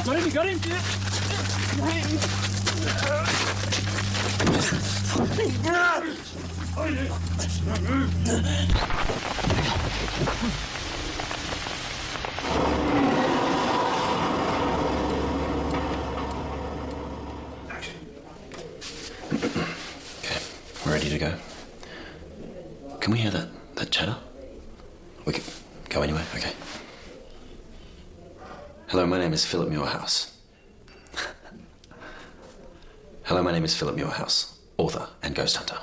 Got him, you got him? Okay, we're ready to go. Can we hear that chatter? We can go anywhere? Okay. Hello, my name is Philip Muirhouse. Hello, my name is Philip Muirhouse, author and ghost hunter.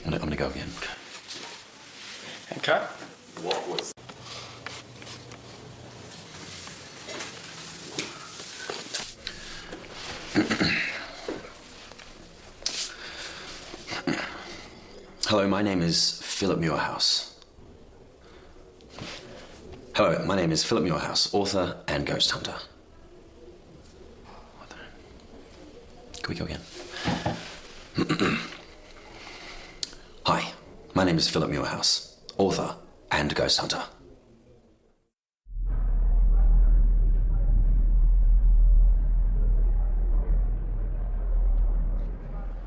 I'm gonna go again. And cut. What was... Hello, my name is Philip Muirhouse. Hello, my name is Philip Muirhouse, author and ghost hunter. Can we go again? Hi, my name is Philip Muirhouse, author and ghost hunter.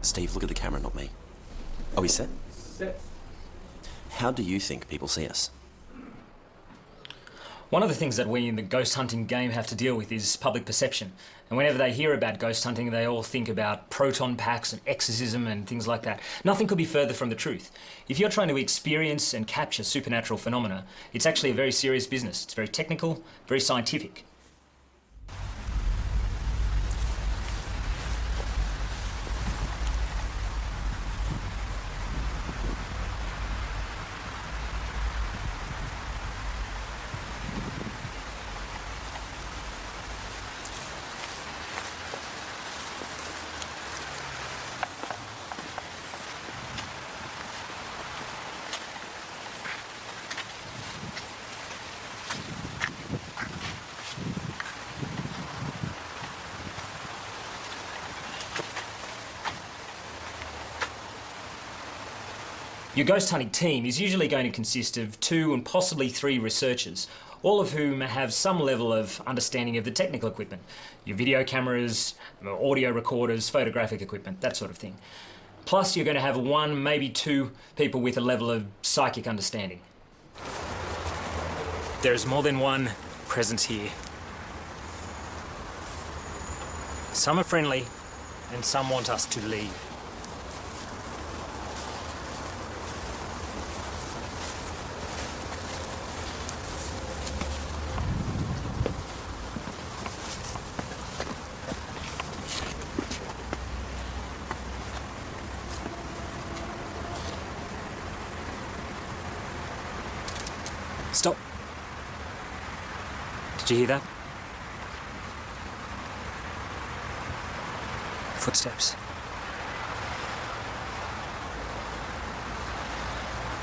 Steve, look at the camera, not me. Are we set? Set. How do you think people see us? One of the things that we in the ghost hunting game have to deal with is public perception. And whenever they hear about ghost hunting, they all think about proton packs and exorcism and things like that. Nothing could be further from the truth. If you're trying to experience and capture supernatural phenomena, it's actually a very serious business. It's very technical, very scientific. Your ghost hunting team is usually going to consist of 2 and possibly 3 researchers, all of whom have some level of understanding of the technical equipment. Your video cameras, audio recorders, photographic equipment, that sort of thing. Plus you're going to have 1, maybe 2 people with a level of psychic understanding. There is more than one presence here. Some are friendly and some want us to leave. Stop. Did you hear that? Footsteps.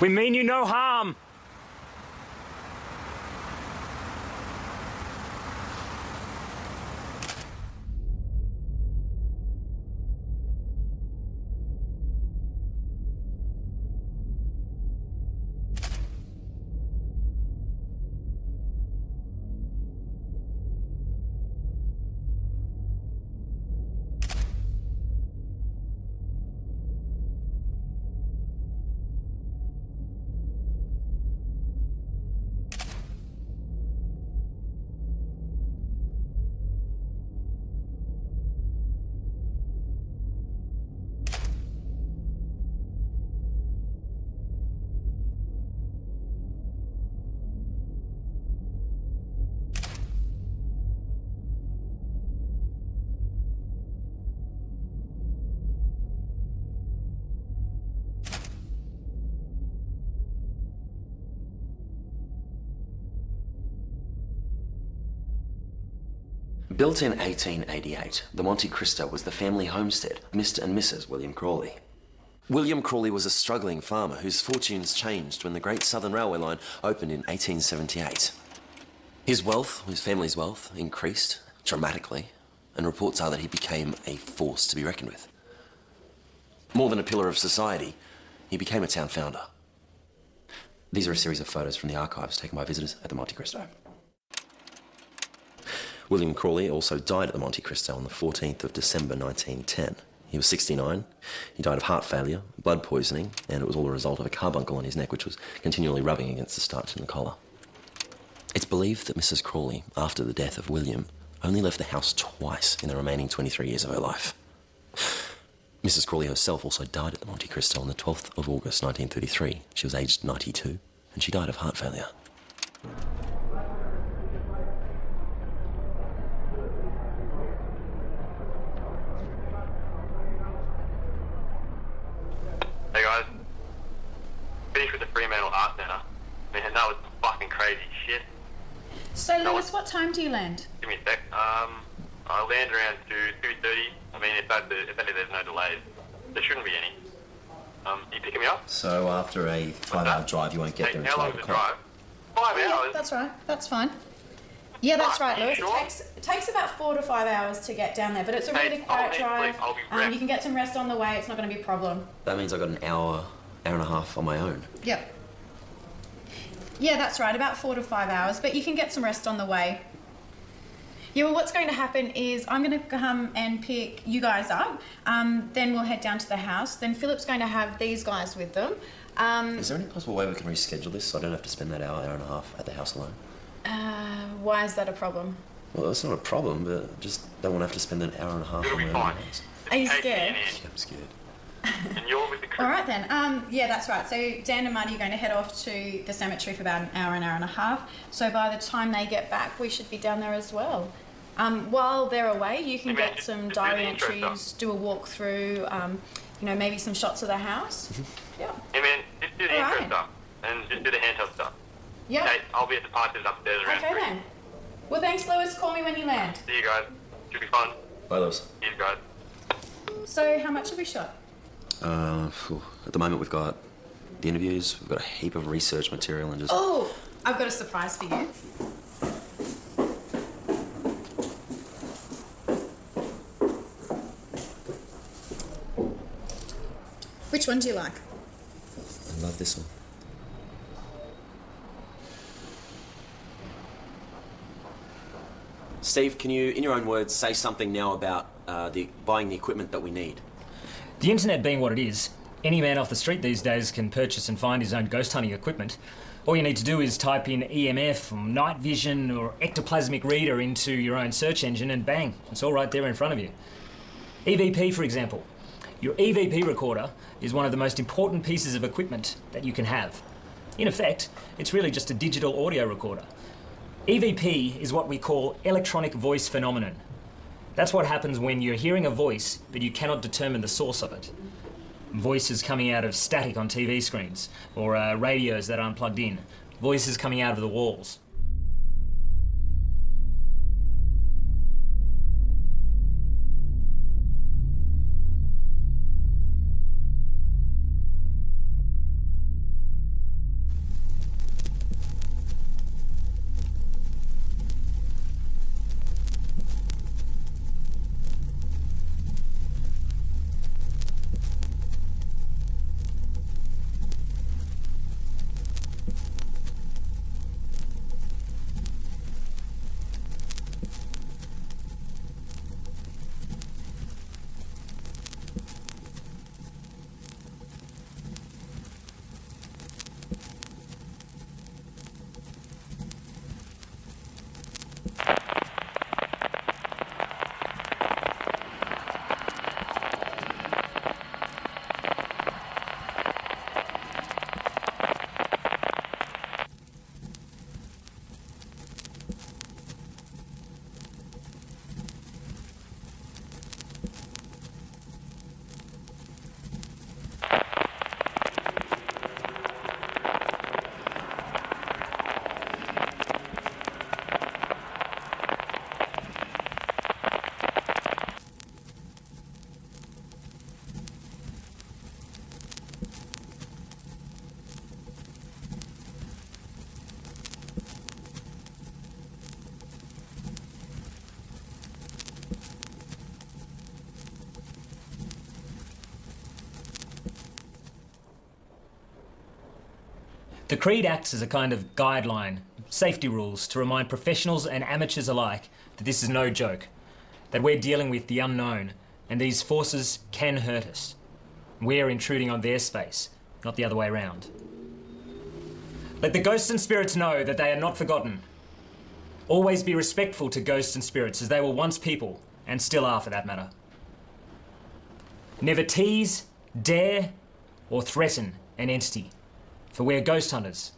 We mean you no harm. Built in 1888, the Monte Cristo was the family homestead of Mr. and Mrs. William Crawley. William Crawley was a struggling farmer whose fortunes changed when the Great Southern Railway line opened in 1878. His wealth, his family's wealth, increased dramatically, and reports are that he became a force to be reckoned with. More than a pillar of society, he became a town founder. These are a series of photos from the archives taken by visitors at the Monte Cristo. William Crawley also died at the Monte Cristo on the 14th of December 1910. He was 69, he died of heart failure, blood poisoning, and it was all a result of a carbuncle on his neck which was continually rubbing against the starch in the collar. It's believed that Mrs. Crawley, after the death of William, only left the house twice in the remaining 23 years of her life. Mrs. Crawley herself also died at the Monte Cristo on the 12th of August 1933. She was aged 92, and she died of heart failure. Hey guys, finished with the Fremantle Art Centre. Man, that was fucking crazy shit. So, Lewis, what time do you land? Give me a sec. I land around to 2:30. I mean, if only there's no delays. There shouldn't be any. You picking me up? So after a 5-hour drive, you won't get there How until long 8 is the o'clock. drive? 5 Yeah, hours? that's right. That's fine. Yeah, that's right, Are you Lewis. sure? It takes about 4 to 5 hours to get down there, but it's a really Hey, quiet I'll drive. I'll be wrecked. You can get some rest on the way. It's not going to be a problem. That means I got an hour and a half on my own. Yep. Yeah, that's right. About 4 to 5 hours, but you can get some rest on the way. Yeah, well, what's going to happen is I'm going to come and pick you guys up. Then we'll head down to the house. Then Philip's going to have these guys with them. Is there any possible way we can reschedule this so I don't have to spend that hour and a half at the house alone? Why is that a problem? Well, that's not a problem, but I just don't want to have to spend an hour and a half It'll on be my own fine. house. Are you Hey, scared? Yeah, I'm scared. And you're with the crew. All right then. Yeah, that's right. So Dan and Marty are going to head off to the cemetery for about an hour and a half. So by the time they get back, we should be down there as well. While they're away, you can Hey, man, get just some do the diary intro entries, stuff. do a walkthrough, maybe some shots of the house. Yeah. Hey man, just do the All intro right. stuff. And just do the handheld stuff. Yeah. Okay, I'll be at the parties upstairs around Okay 3. then. Well, thanks, Lewis. Call me when you land. See you guys. Should be fun. Bye, Lewis. See you guys. So, how much have we shot? At the moment, we've got the interviews, we've got a heap of research material and just... Oh, I've got a surprise for you. Which one do you like? I love this one. Steve, can you, in your own words, say something now about buying the equipment that we need? The internet being what it is, any man off the street these days can purchase and find his own ghost hunting equipment. All you need to do is type in EMF, or night vision, or ectoplasmic reader into your own search engine and bang, it's all right there in front of you. EVP, for example. Your EVP recorder is one of the most important pieces of equipment that you can have. In effect, it's really just a digital audio recorder. EVP is what we call electronic voice phenomenon. That's what happens when you're hearing a voice, but you cannot determine the source of it. Voices coming out of static on TV screens, or radios that aren't plugged in. Voices coming out of the walls. The creed acts as a kind of guideline, safety rules to remind professionals and amateurs alike that this is no joke, that we're dealing with the unknown and these forces can hurt us. We're intruding on their space, not the other way around. Let the ghosts and spirits know that they are not forgotten. Always be respectful to ghosts and spirits as they were once people, and still are for that matter. Never tease, dare, or threaten an entity, for we're ghost hunters,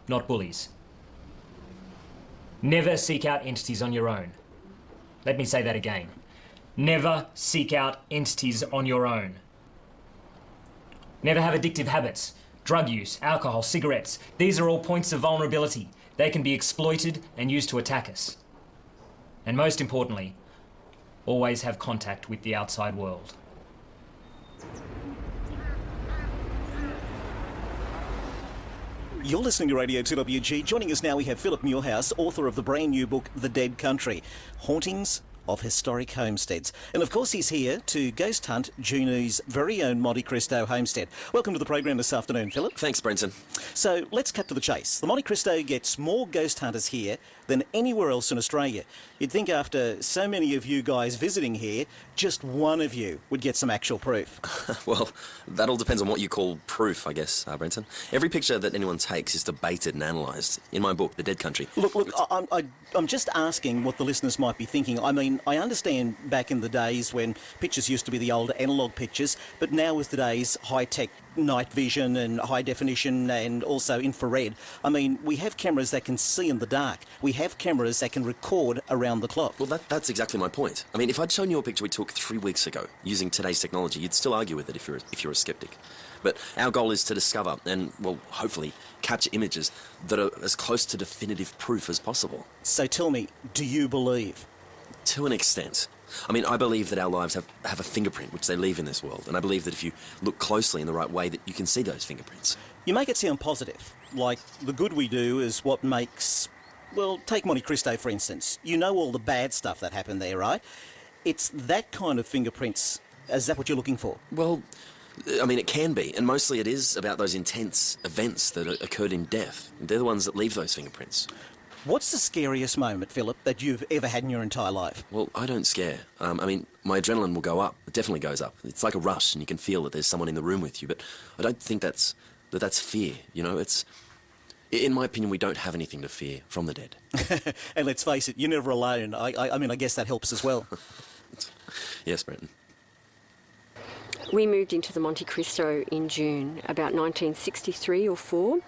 not bullies. Never seek out entities on your own. Let me say that again. Never seek out entities on your own. Never have addictive habits, drug use, alcohol, cigarettes. These are all points of vulnerability. They can be exploited and used to attack us. And most importantly, always have contact with the outside world. You're listening to Radio 2WG. Joining us now we have Philip Muirhouse, author of the brand new book, The Dead Country, Hauntings of Historic Homesteads. And of course he's here to ghost hunt Juneau's very own Monte Cristo homestead. Welcome to the program this afternoon, Philip. Thanks, Brenton. So let's cut to the chase. The Monte Cristo gets more ghost hunters here than anywhere else in Australia. You'd think after so many of you guys visiting here, just one of you would get some actual proof. Well, that all depends on what you call proof, I guess, Brenton. Every picture that anyone takes is debated and analysed. In my book, The Dead Country... Look, I'm just asking what the listeners might be thinking. I mean, I understand back in the days when pictures used to be the old analogue pictures, but now with today's high-tech night vision and high definition and also infrared, I mean, we have cameras that can see in the dark. We have cameras that can record around the clock. Well, that's exactly my point. I mean, if I'd shown you a picture we took 3 weeks ago using today's technology, you'd still argue with it if you're a skeptic. But our goal is to discover and, well, hopefully capture images that are as close to definitive proof as possible. So tell me, do you believe? To an extent. I mean, I believe that our lives have a fingerprint which they leave in this world, and I believe that if you look closely in the right way that you can see those fingerprints. You make it sound positive, like the good we do is what makes... Well, take Monte Cristo, for instance. You know all the bad stuff that happened there, right? It's that kind of fingerprints. Is that what you're looking for? Well, I mean, it can be, and mostly it is about those intense events that occurred in death. They're the ones that leave those fingerprints. What's the scariest moment, Philip, that you've ever had in your entire life? Well, I don't scare. I mean, my adrenaline will go up. It definitely goes up. It's like a rush, and you can feel that there's someone in the room with you, but I don't think that's fear, you know? It's... In my opinion, we don't have anything to fear from the dead. And let's face it, you're never alone. I mean, I guess that helps as well. Yes, Brenton. We moved into the Monte Cristo in June, about 1963 or 4,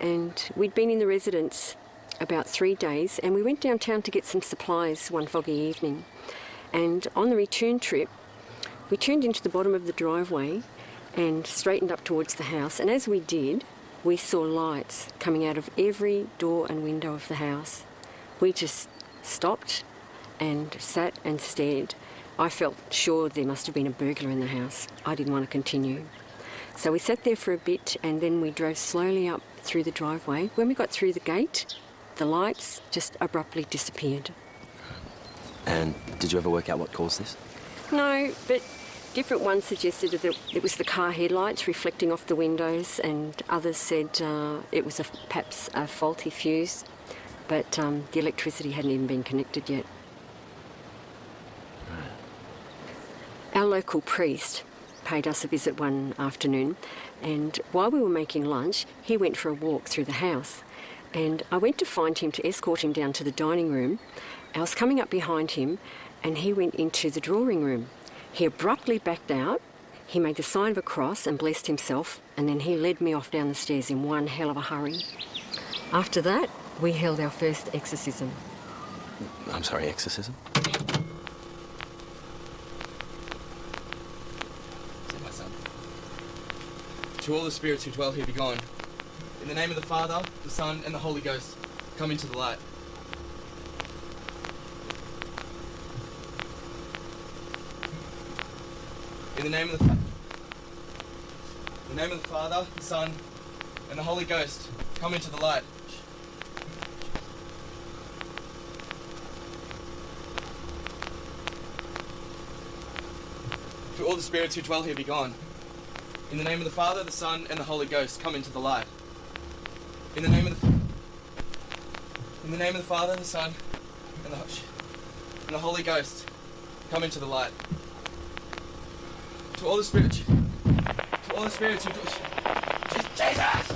and we'd been in the residence about 3 days, and we went downtown to get some supplies one foggy evening. And on the return trip, we turned into the bottom of the driveway and straightened up towards the house, and as we did, we saw lights coming out of every door and window of the house. We just stopped and sat and stared. I felt sure there must have been a burglar in the house. I didn't want to continue. So we sat there for a bit, and then we drove slowly up through the driveway. When we got through the gate, the lights just abruptly disappeared. And did you ever work out what caused this? No, but different ones suggested that it was the car headlights reflecting off the windows, and others said it was perhaps a faulty fuse, but the electricity hadn't even been connected yet. Our local priest paid us a visit one afternoon, and while we were making lunch, he went for a walk through the house. And I went to find him to escort him down to the dining room. I was coming up behind him, and he went into the drawing room. He abruptly backed out. He made the sign of a cross and blessed himself, and then he led me off down the stairs in one hell of a hurry. After that, we held our first exorcism. I'm sorry, exorcism? My son. To all the spirits who dwell here, be gone. In the name of the Father, the Son, and the Holy Ghost, come into the light. In the name of the Father, the Son, and the Holy Ghost, come into the light. To all the spirits who dwell here, be gone. In the name of the Father, the Son, and the Holy Ghost, come into the light. In the name of the Father, the Son, and the Holy Ghost, come into the light. To all the spirits who Jesus!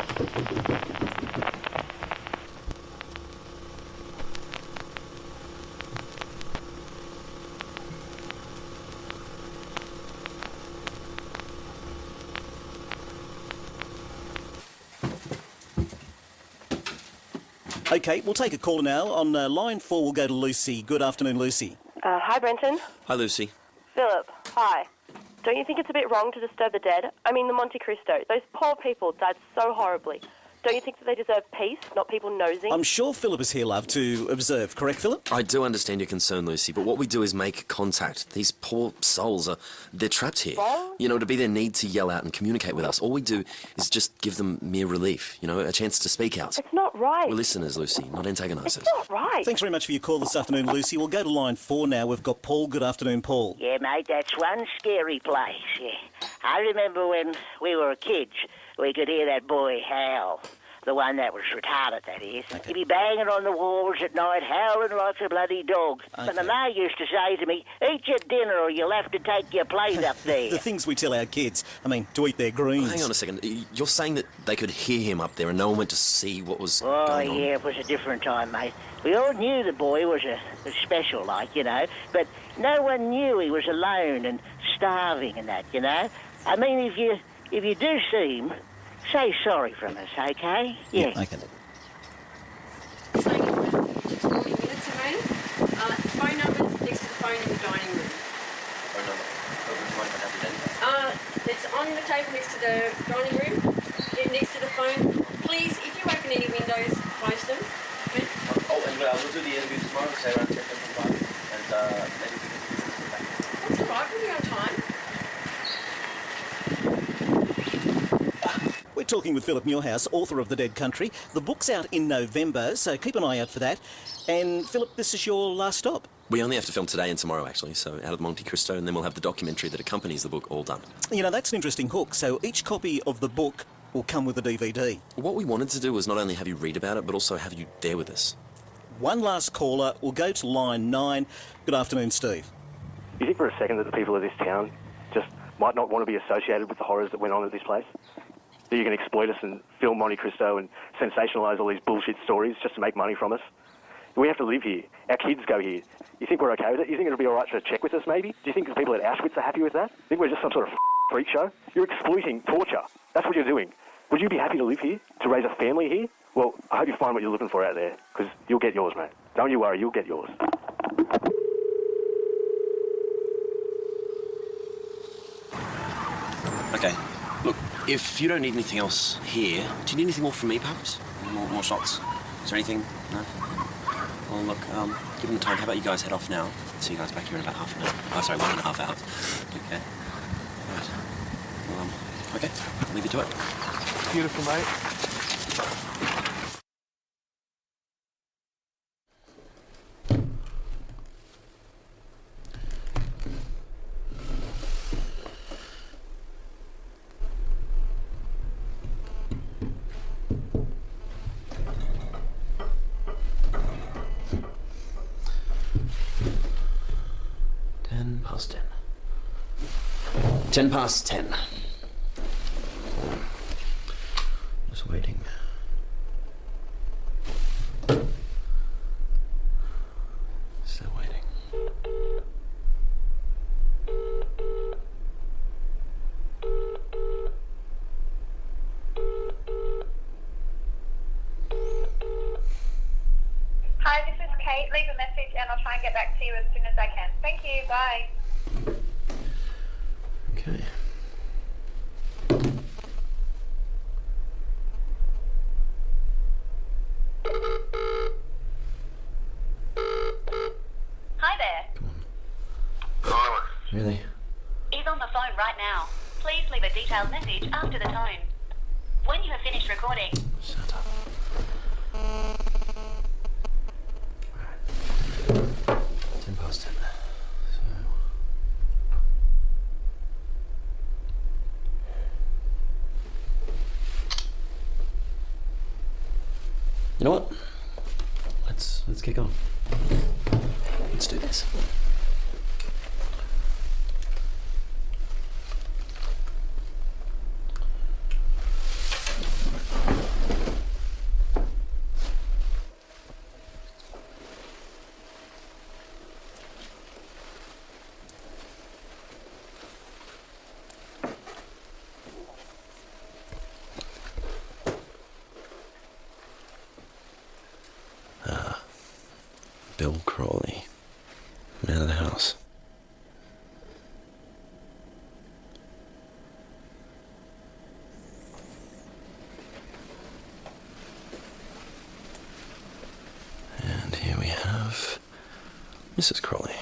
OK, we'll take a call now. On line 4, we'll go to Lucy. Good afternoon, Lucy. Hi, Brenton. Hi, Lucy. Philip, hi. Don't you think it's a bit wrong to disturb the dead? I mean, the Monte Cristo. Those poor people died so horribly. Don't you think that they deserve peace, not people nosing? I'm sure Philip is here, love, to observe. Correct, Philip? I do understand your concern, Lucy, but what we do is make contact. These poor souls they're trapped here. Wrong? You know, to be their need to yell out and communicate with us. All we do is just give them mere relief, you know, a chance to speak out. It's not right. We're listeners, Lucy, not antagonisers. It's not right. Thanks very much for your call this afternoon, Lucy. We'll go to line 4 now. We've got Paul. Good afternoon, Paul. Yeah, mate, that's one scary place, yeah. I remember when we were kids, we could hear that boy howl. The one that was retarded, that is. Okay. He'd be banging on the walls at night, howling like a bloody dog. Okay. But my ma used to say to me, eat your dinner or you'll have to take your plate up there. The things we tell our kids, I mean, to eat their greens. Hang on a second. You're saying that they could hear him up there and no one went to see what was Oh, going on? yeah, it was a different time, mate. We all knew the boy was a special, like, you know, but no one knew he was alone and starving and that, you know. I mean, if you do see him, say sorry from us, okay? Yeah. OK. Phone number's next to the phone in the dining room. It's on the table next to the dining room. Yeah, next to the phone. Please, if you open any windows, close them. Okay? Oh, and we'll do the interview tomorrow, say around 10:55, and maybe we can get back. That's all right. We'll be on time. We're talking with Philip Muirhouse, author of The Dead Country. The book's out in November, so keep an eye out for that. And, Philip, this is your last stop. We only have to film today and tomorrow, actually, so out of Monte Cristo, and then we'll have the documentary that accompanies the book all done. You know, that's an interesting hook. So each copy of the book will come with a DVD. What we wanted to do was not only have you read about it, but also have you there with us. One last caller. We'll go to line 9. Good afternoon, Steve. You think for a second that the people of this town just might not want to be associated with the horrors that went on at this place? That you can exploit us and film Monte Cristo and sensationalise all these bullshit stories just to make money from us? We have to live here. Our kids go here. You think we're okay with it? You think it'll be all right to check with us, maybe? Do you think the people at Auschwitz are happy with that? You think we're just some sort of freak show? You're exploiting torture. That's what you're doing. Would you be happy to live here? To raise a family here? Well, I hope you find what you're looking for out there, because you'll get yours, mate. Don't you worry, you'll get yours. Okay, look, if you don't need anything else here, do you need anything more from me, perhaps? More shots? Is there anything? No? Well, look, given the time, how about you guys head off now? See you guys back here in about half an hour. Oh, sorry, 1.5 hours. Okay. Right. Well, okay, I'll leave you to it. Beautiful, mate. Past 10. 10 past 10. Just waiting. Still waiting. Hi, this is Kate. Leave a message and I'll try and get back to you as soon as I can. Thank you. Bye. Okay. Hi there. Really? He's on the phone right now. Please leave a detailed message after the tone. When you have finished recording. Shut up. 10 past 10. You know what? Let's kick on. Let's do this. Bill Crawley, man of the house. And here we have Mrs. Crawley.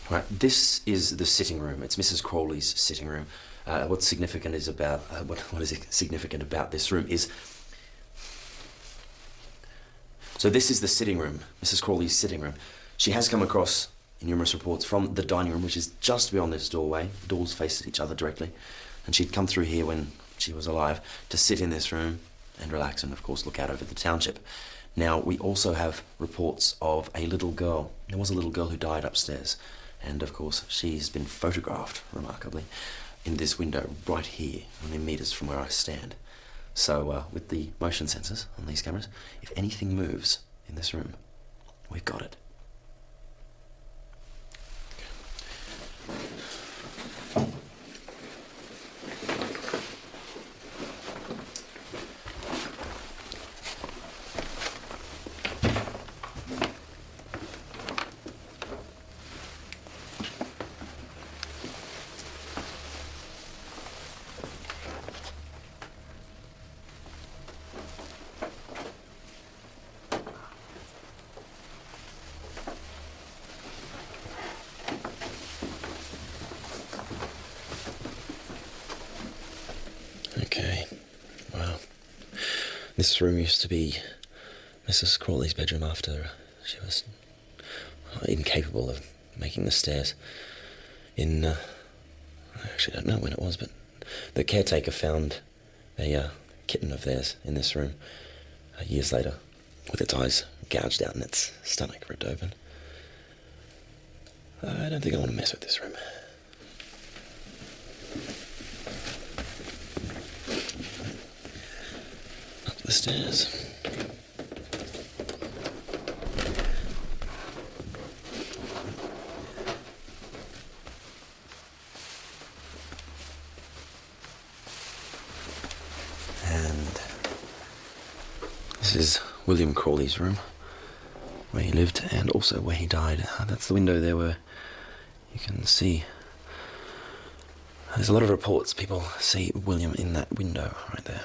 Right, this is the sitting room. It's Mrs. Crawley's sitting room. What's significant is about what is significant about this room is. So this is the sitting room, Mrs. Crawley's sitting room. She has come across in numerous reports from the dining room, which is just beyond this doorway. The doors face each other directly, and she'd come through here when she was alive to sit in this room and relax, and of course look out over the township. Now we also have reports of a little girl. There was a little girl who died upstairs. And of course, she's been photographed, remarkably, in this window right here, only meters from where I stand. So, with the motion sensors on these cameras, if anything moves in this room, we've got it. Okay, wow. This room used to be Mrs. Crawley's bedroom after she was incapable of making the stairs. I actually don't know when it was, but the caretaker found a kitten of theirs in this room. years later, with its eyes gouged out and its stomach ripped open. I don't think I want to mess with this room. Up the stairs. This is William Crawley's room, where he lived and also where he died. That's the window there where you can see. There's a lot of reports. People see William in that window right there.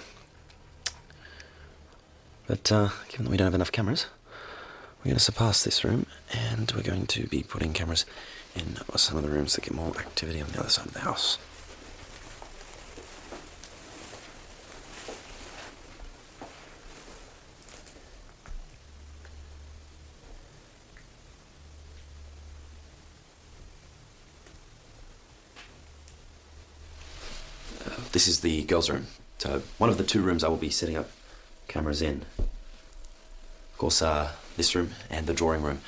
But given that we don't have enough cameras, we're going to surpass this room and we're going to be putting cameras in some of the rooms that get more activity on the other side of the house. This is the girls' room. So one of the two rooms I will be setting up cameras in. Of course, this room and the drawing room.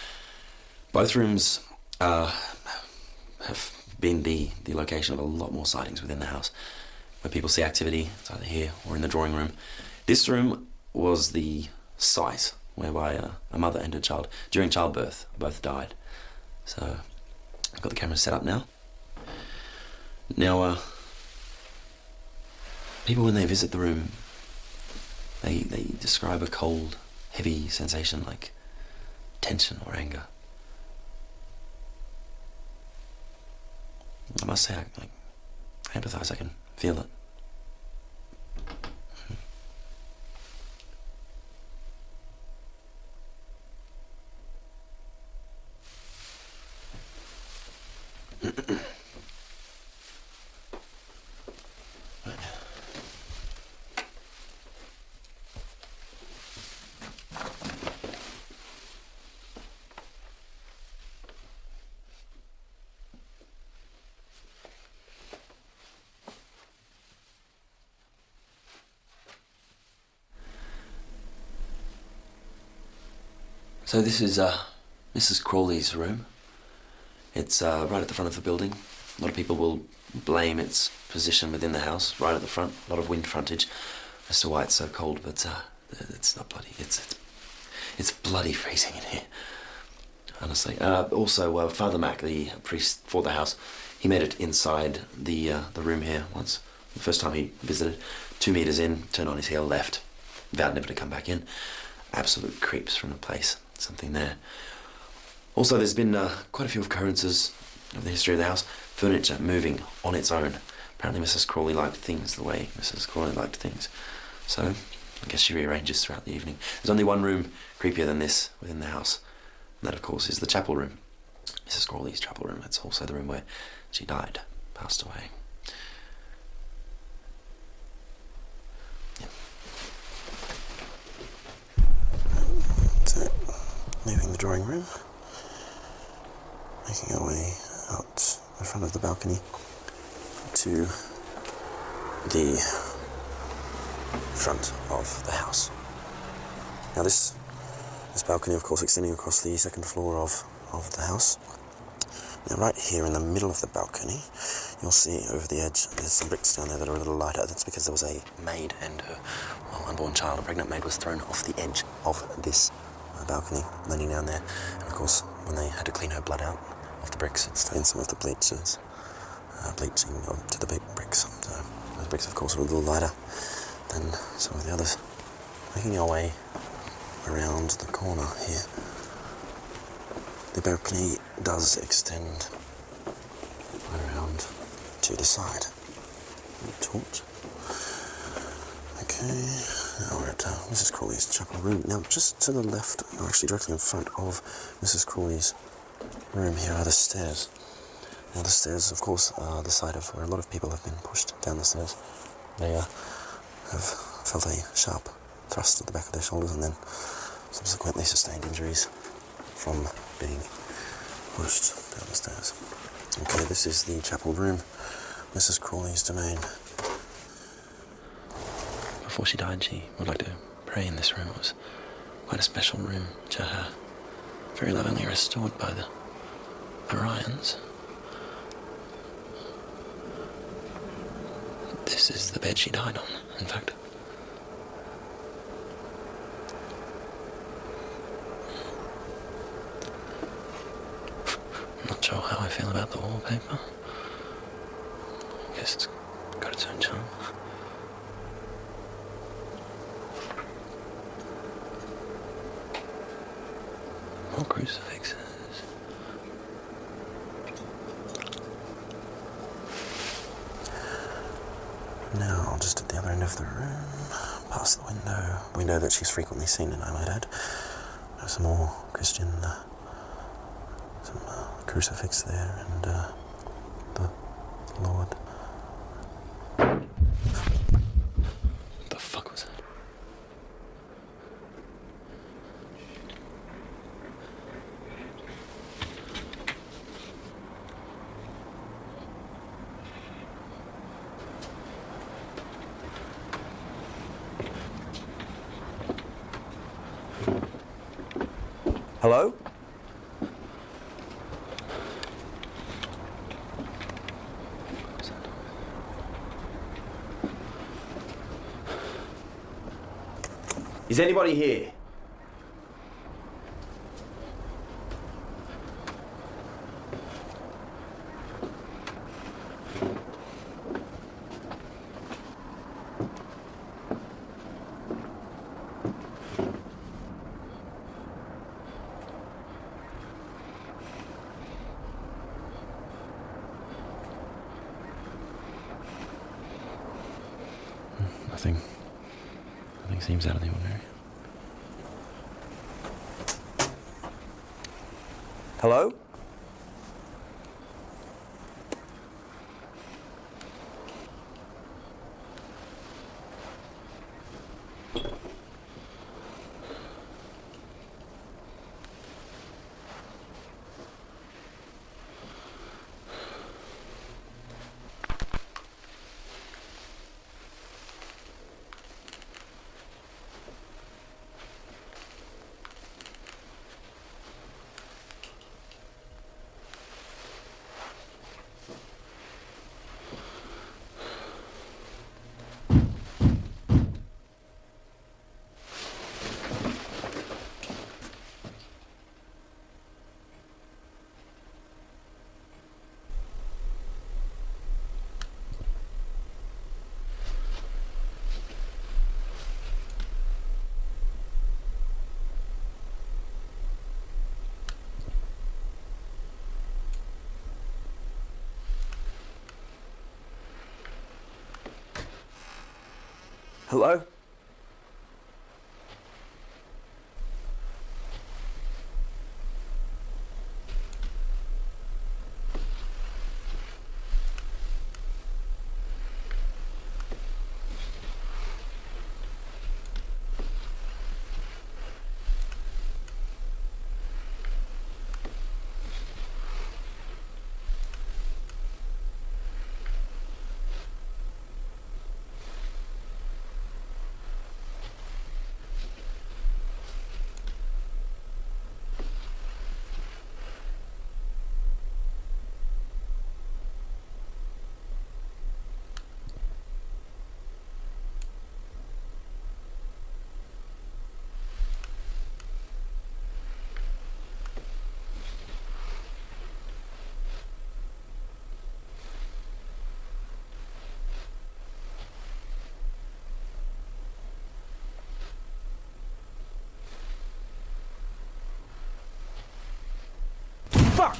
Both rooms have been the location of a lot more sightings within the house. Where people see activity, it's either here or in the drawing room. This room was the site whereby a mother and her child, during childbirth, both died. So I've got the camera set up now. Now, people, when they visit the room, they describe a cold, heavy sensation like tension or anger. I must say, I empathise, I can feel it. So this is Mrs. Crawley's room. It's right at the front of the building. A lot of people will blame its position within the house, right at the front. A lot of wind frontage as to why it's so cold, but it's not bloody. It's bloody freezing in here, honestly. Also, Father Mac, the priest for the house, he made it inside the room here once. The first time he visited, 2 meters in, turned on his heel, left, vowed never to come back in. Absolute creeps from the place. Something there. Also, there's been quite a few occurrences of the history of the house. Furniture moving on its own. Apparently Mrs. Crawley liked things the way Mrs. Crawley liked things. So, I guess she rearranges throughout the evening. There's only one room creepier than this within the house. And that, of course, is the chapel room. Mrs. Crawley's chapel room. It's also the room where she died, passed away. So, leaving the drawing room, making our way out the front of the balcony to the front of the house. Now this balcony, of course, extending across the second floor of the house. Now right here in the middle of the balcony, you'll see over the edge there's some bricks down there that are a little lighter. That's because there was a maid and her unborn child, a pregnant maid, was thrown off the edge of this balcony, landing down there. And of course, when they had to clean her blood out of the bricks, it stained some of the bleaching to the bricks. So those bricks, of course, are a little lighter than some of the others. Making our way around the corner here. The balcony does extend around to the side. Torch. Okay, now we're at Mrs. Crawley's chapel room. Now, just to the left, or actually directly in front of Mrs. Crawley's room, here are the stairs. Now, the stairs, of course, are the site of where a lot of people have been pushed down the stairs. They have felt a sharp thrust at the back of their shoulders and then subsequently sustained injuries from being pushed down the stairs. Okay, this is the chapel room, Mrs. Crawley's domain. Before she died, she would like to pray in this room. It was quite a special room, which I very lovingly restored by the Orions. This is the bed she died on, in fact. I'm not sure how I feel about the wallpaper. I guess it's got its own charm. More crucifixes. Now, just at the other end of the room, past the window that she's frequently seen in, I might add, there's some more Christian, some crucifix there, and the Lord. What the fuck was that? Hello? Is anybody here? Nothing seems out of the ordinary. Hello? Hello? Fuck!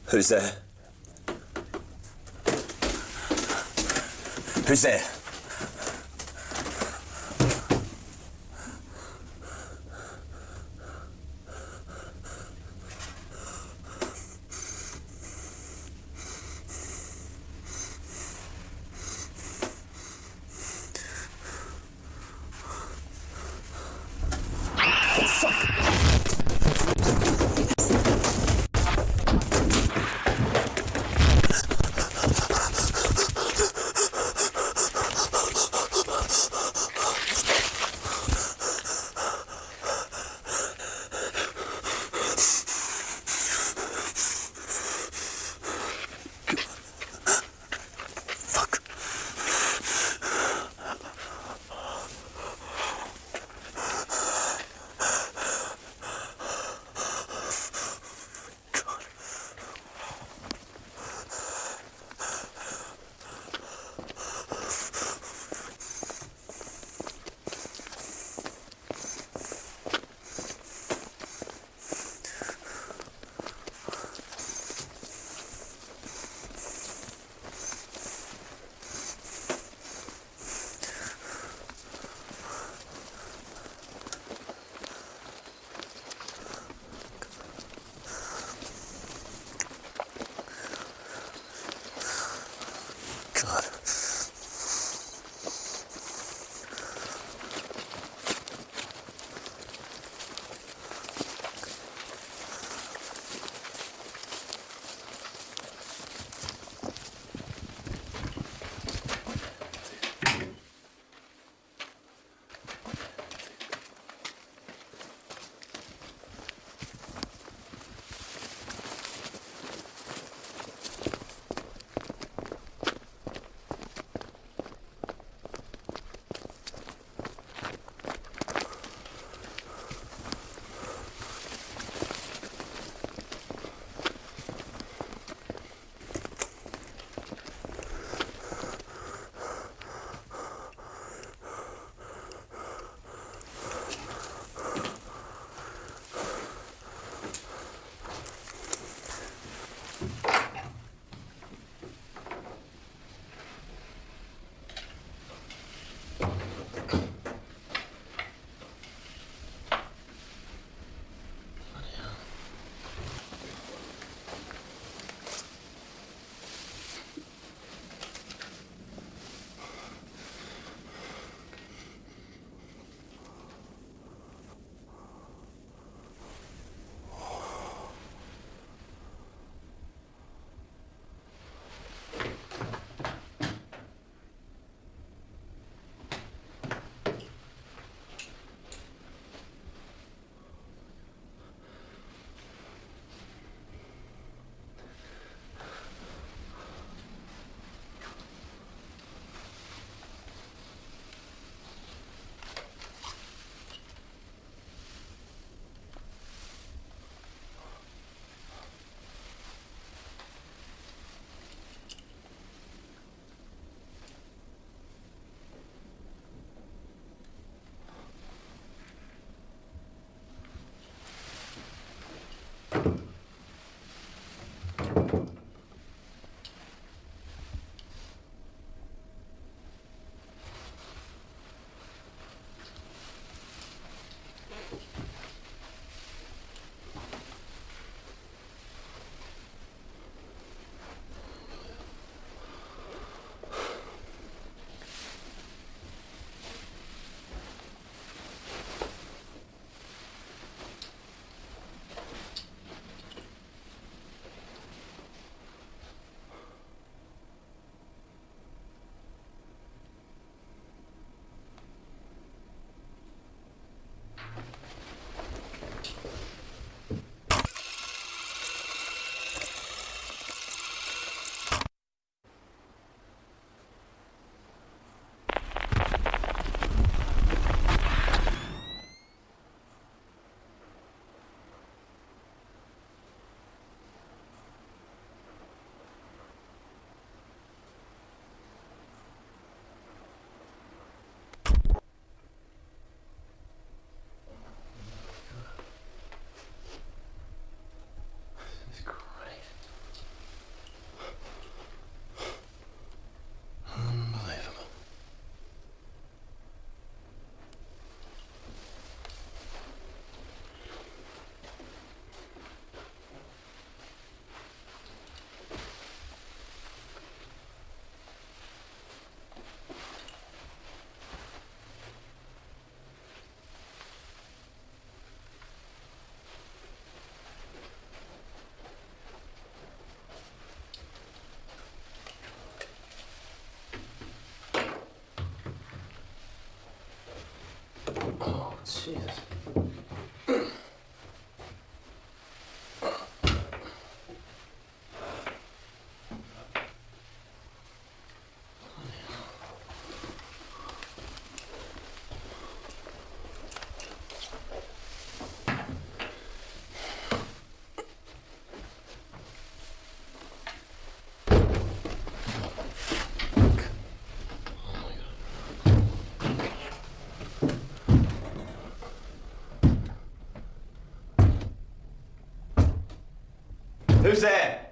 Who's there? Who's there? Jesus. Who's there?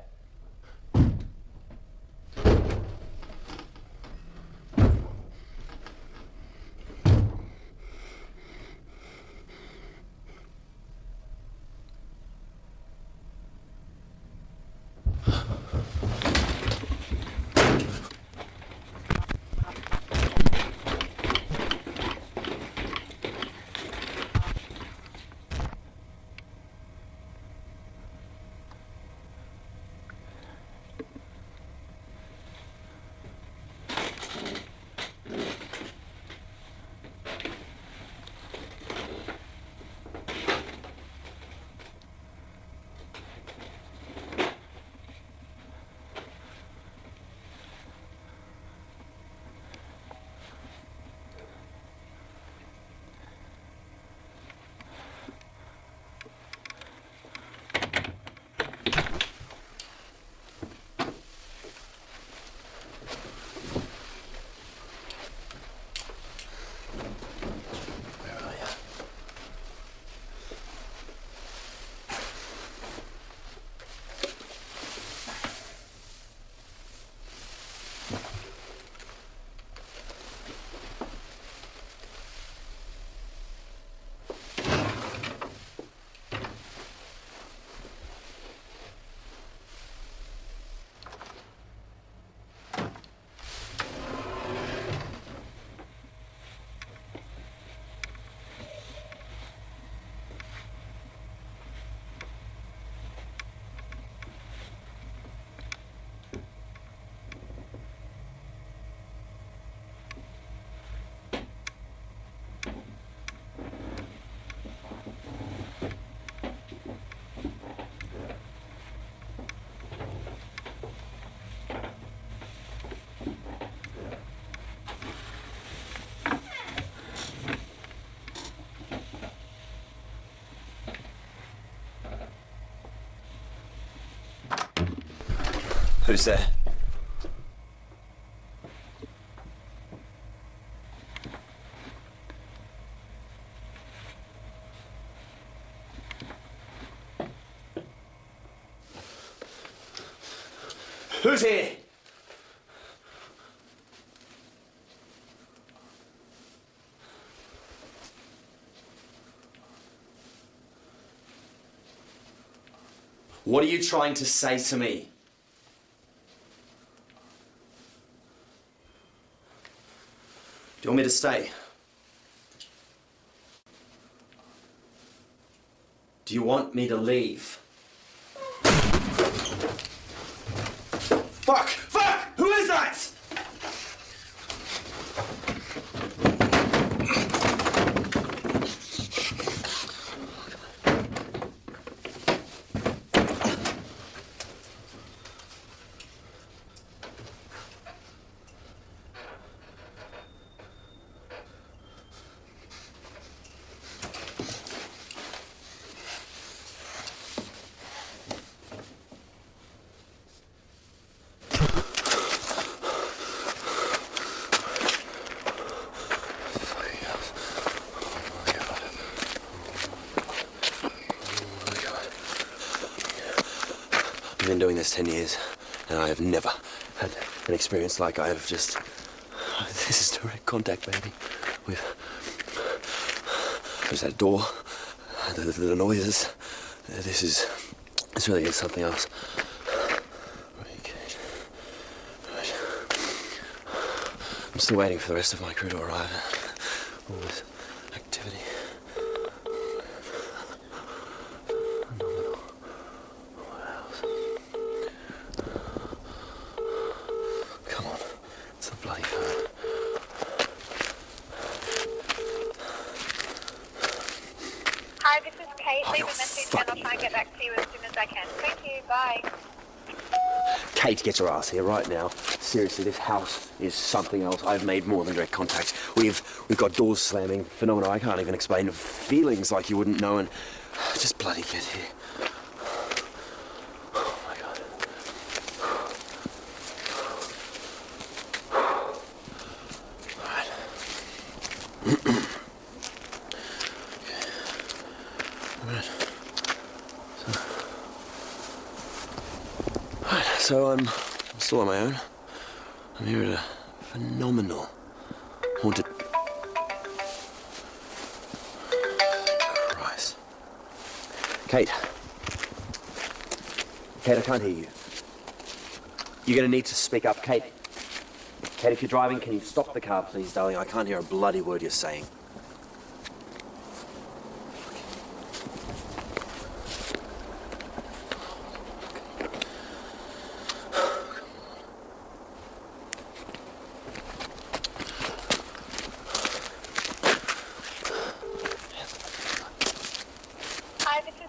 Who's there? Who's here? What are you trying to say to me? Do you want me to stay? Do you want me to leave? Fuck! Fuck! Who is that? I've been doing this 10 years, and I have never had an experience like I have just... This is direct contact, baby. There's that door, the noises. This really is something else. Right. I'm still waiting for the rest of my crew to arrive. All this activity. you as soon as I can. Thank you. Bye. Kate, get your ass here right now. Seriously, this house is something else. I've made more than direct contact. We've got doors slamming, phenomena I can't even explain, feelings like you wouldn't know, and just bloody get here. Oh my God. All right. All right. So I'm still on my own. I'm here at a phenomenal haunted... Christ. Kate. Kate, I can't hear you. You're going to need to speak up. Kate. Kate, if you're driving, can you stop the car, please, darling? I can't hear a bloody word you're saying.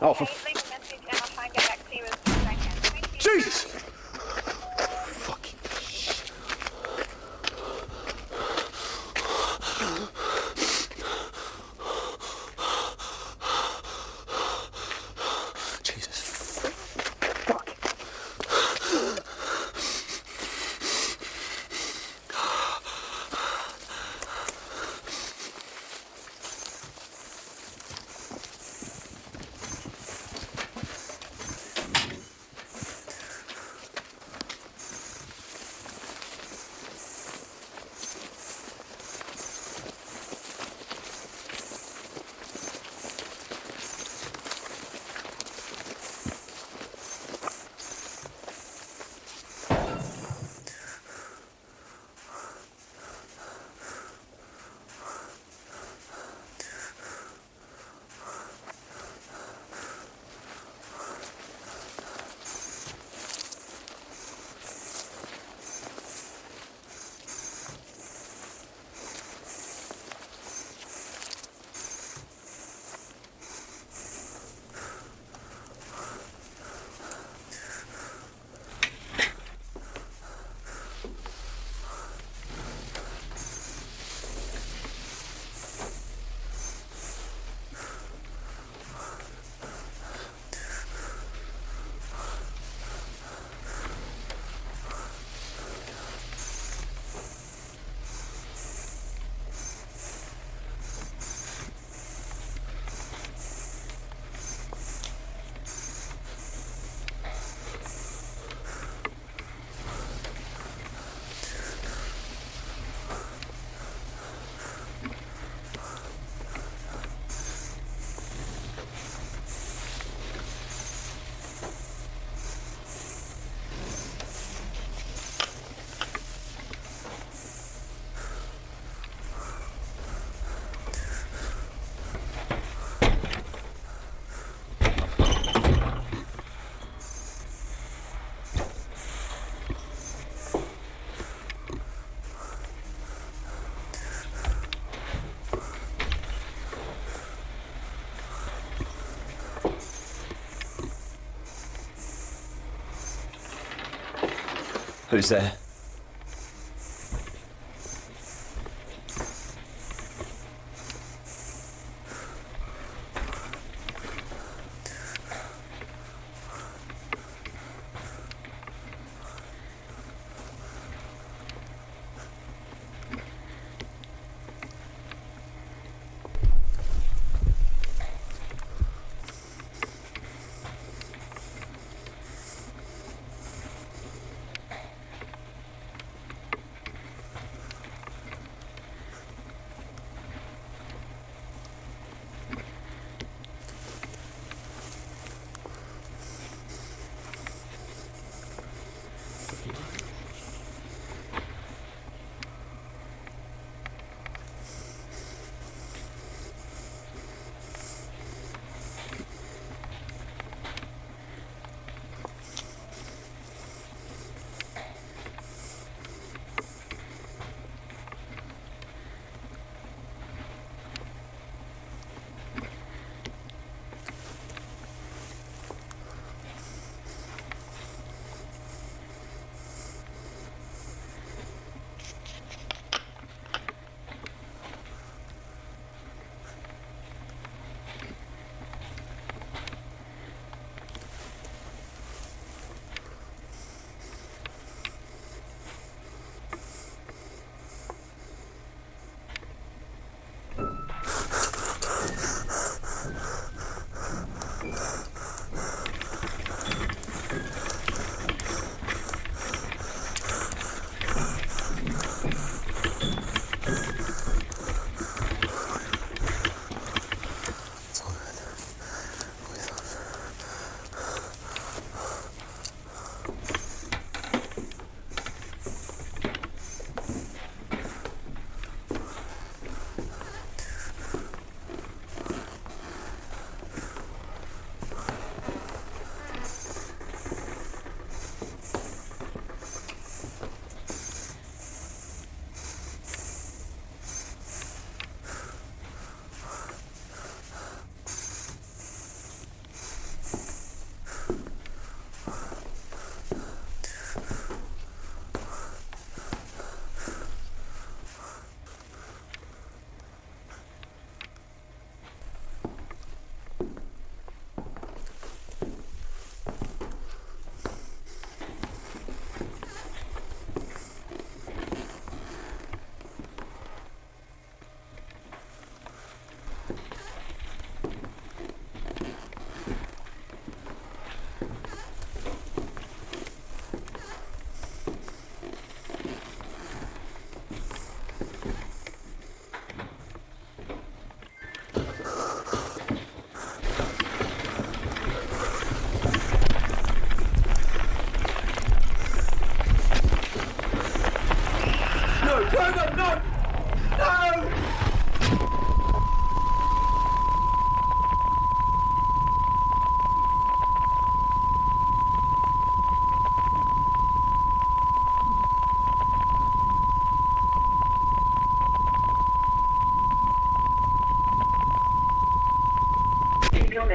Oh, for... Leave a message and I'll try and get back to you as soon as I can. Thank you. Jesus! Who's there?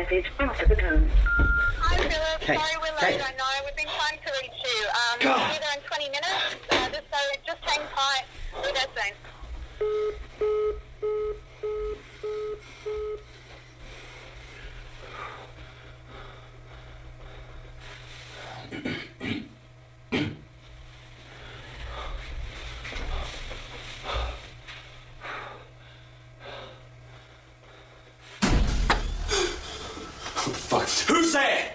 message after the tone. Hi, Philip. Kate, Sorry we're Kate. late. I know. We've been trying to reach you. God. We'll be there in 20 minutes. Just hang tight. We'll be there soon. Fuck. Who's there?